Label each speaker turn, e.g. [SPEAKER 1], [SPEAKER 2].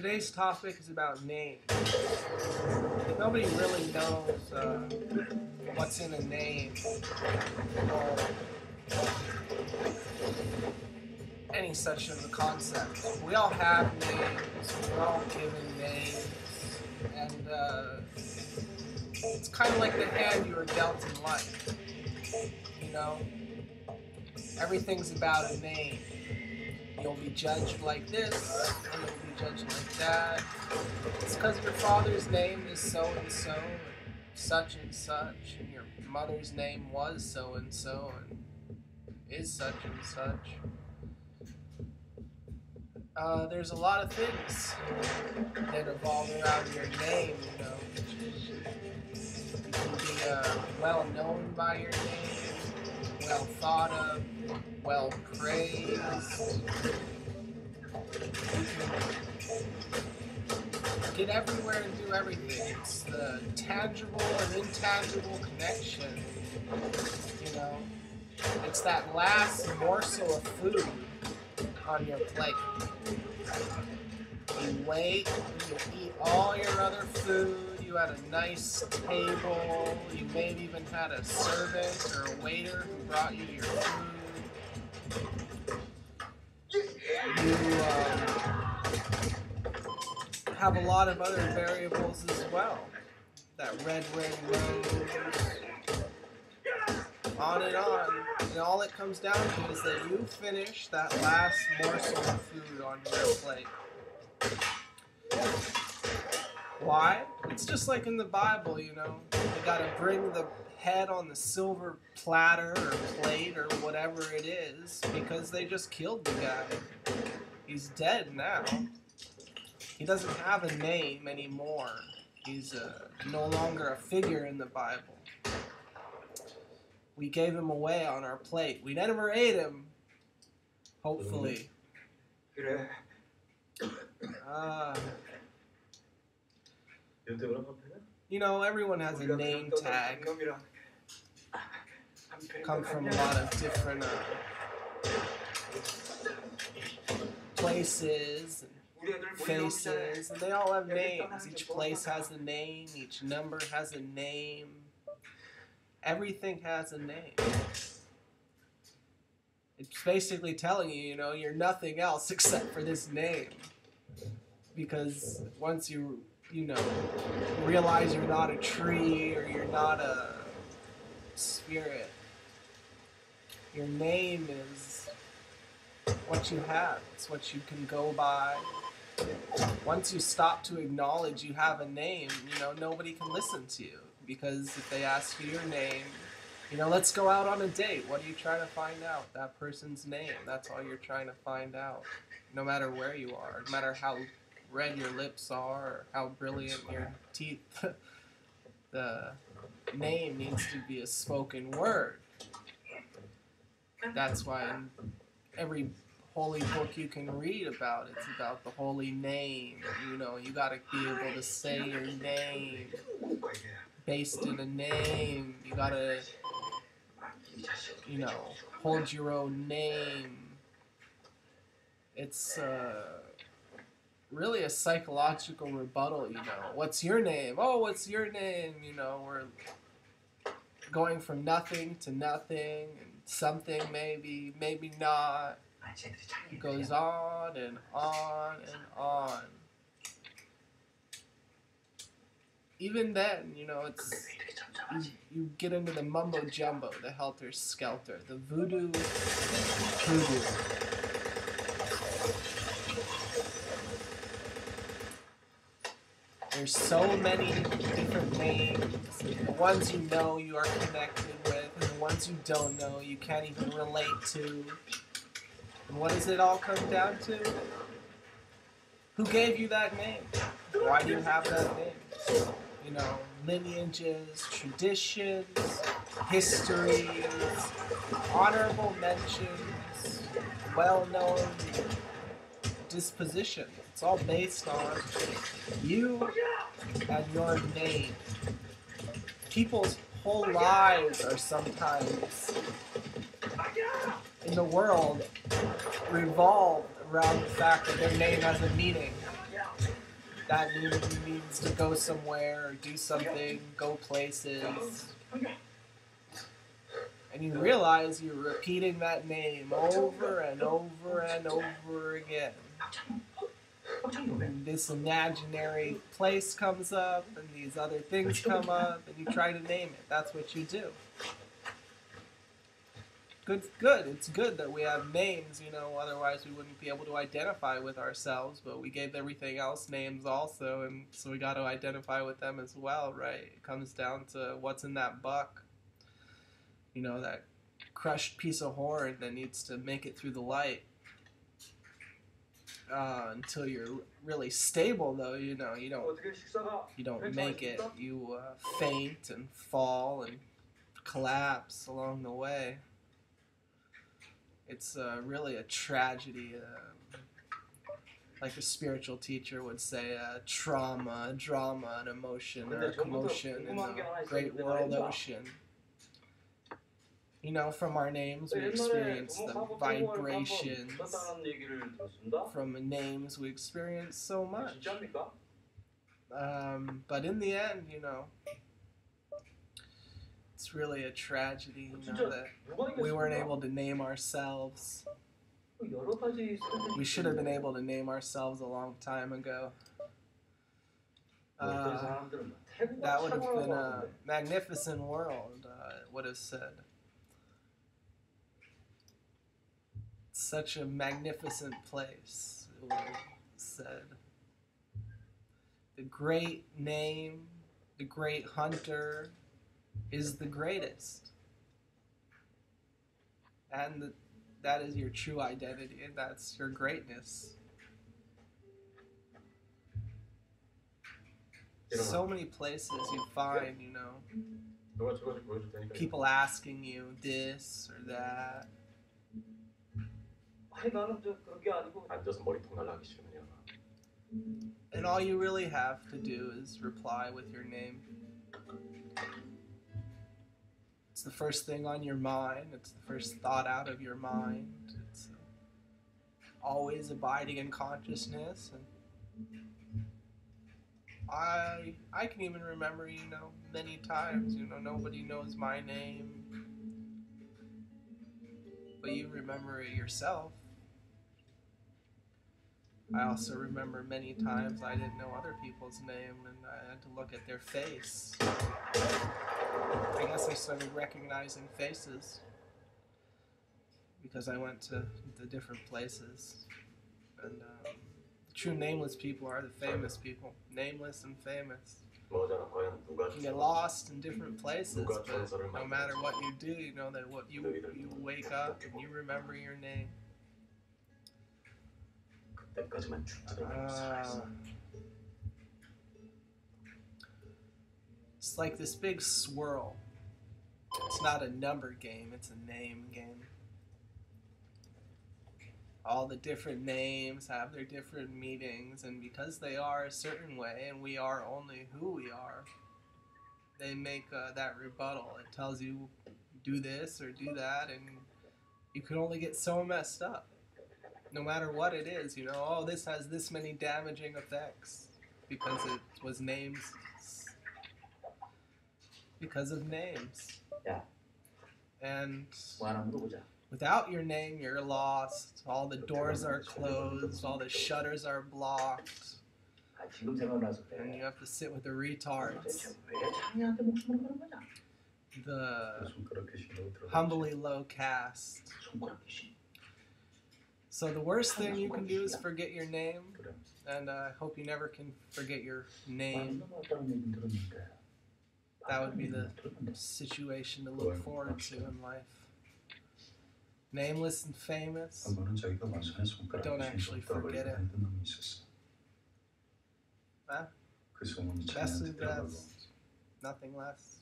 [SPEAKER 1] Today's topic is about names. Nobody really knows what's in a name or any such of a concept. We all have names, we're all given names, and it's kind of like the hand you were dealt in life. You know? Everything's about a name. You'll be judged like this, or you'll be judged like that. It's because your father's name is so-and-so, and such, and your mother's name was so-and-so, and is such and such. There's a lot of things that revolve around your name, you know. You can be well known by your name, well thought of, well praised. You can get everywhere and do everything. It's the tangible and intangible connection, you know. It's that last morsel of food on your plate. You wait, you eat all your other food, you had a nice table, you maybe even had a servant or a waiter who brought you your food. You have a lot of other variables as well. That red rose, on and on. And all it comes down to is that you finish that last morsel of food on your plate. Why? It's just like in the Bible, you know. You gotta bring the head on the silver platter or plate or whatever it is because they just killed the guy. He's dead now. He doesn't have a name anymore. He's no longer a figure in the Bible. We gave him away on our plate. We never ate him. Hopefully. You know, everyone has a name tag. Come from a lot of different places and faces, and they all have names. Each place has a name. Each number has a name. Everything has a name. It's basically telling you, you know, you're nothing else except for this name. Because once you know, realize you're not a tree or you're not a spirit, your name is what you have. It's what you can go by. Once you stop to acknowledge you have a name, you know, nobody can listen to you. Because if they ask you your name, you know, let's go out on a date. What are you trying to find out? That person's name. That's all you're trying to find out. No matter where you are, no matter how red your lips are or how brilliant your teeth, the name needs to be a spoken word. That's why in every holy book you can read about, it's about the holy name. You know, you gotta be able to say your name. Based in a name, you gotta, you know, hold your own name. It's really a psychological rebuttal, you know. What's your name? Oh, what's your name? You know, we're going from nothing to nothing, and something maybe, maybe not. It goes on and on and on. Even then, you know, it's you get into the mumbo jumbo, the helter skelter, the voodoo hoodoo. There's so many different names. The ones you know you are connected with, and the ones you don't know you can't even relate to. And what does it all come down to? Who gave you that name? Why do you have that name? You know, lineages, traditions, histories, honorable mentions, well-known disposition. It's all based on you and your name. People's whole lives are sometimes in the world revolved around the fact that their name has a meaning. that means to go somewhere or do something, go places. And you realize you're repeating that name over and over and over again. And this imaginary place comes up, and these other things come up, and you try to name it. That's what you do. Good. It's good that we have names, you know, otherwise we wouldn't be able to identify with ourselves, but we gave everything else names also, and so we got to identify with them as well, right? It comes down to what's in that buck. You know, that crushed piece of horn that needs to make it through the light. Until you're really stable, though, you know, you don't make it. You faint and fall and collapse along the way. It's really a tragedy, like a spiritual teacher would say, trauma, drama, an emotion, or a commotion in the great world ocean. You know, from our names we experience the vibrations. From names we experience so much. But in the end, you know, it's really a tragedy, you know, that we weren't able to name ourselves. We should have been able to name ourselves a long time ago. That would have been a magnificent world, it would have said. Such a magnificent place, it would have said. The great name, the great hunter, is the greatest. And that is your true identity, and that's your greatness. So many places you find, you know, people asking you this or that. And all you really have to do is reply with your name. It's the first thing on your mind. It's the first thought out of your mind. It's always abiding in consciousness. And I can even remember, you know, many times, you know, nobody knows my name, but you remember it yourself. I also remember many times I didn't know other people's name, and I had to look at their face. I guess I started recognizing faces because I went to the different places. And the true nameless people are the famous people. Nameless and famous. You can get lost in different places, but no matter what you do, you know that what you wake up and you remember your name. It's like this big swirl. It's not a number game, it's a name game. All the different names have their different meanings, and because they are a certain way and we are only who we are, they make that rebuttal. It tells you do this or do that, and you can only get so messed up. No matter what it is, you know, oh, this has this many damaging effects because it was names. Because of names.
[SPEAKER 2] Yeah.
[SPEAKER 1] And without your name, you're lost. All the doors are closed. All the shutters are blocked. And you have to sit with the retards. The humbly low caste. So the worst thing you can do is forget your name, and I hope you never can forget your name. That would be the situation to look forward to in life. Nameless and famous, don't actually forget it. Best of the best, nothing less.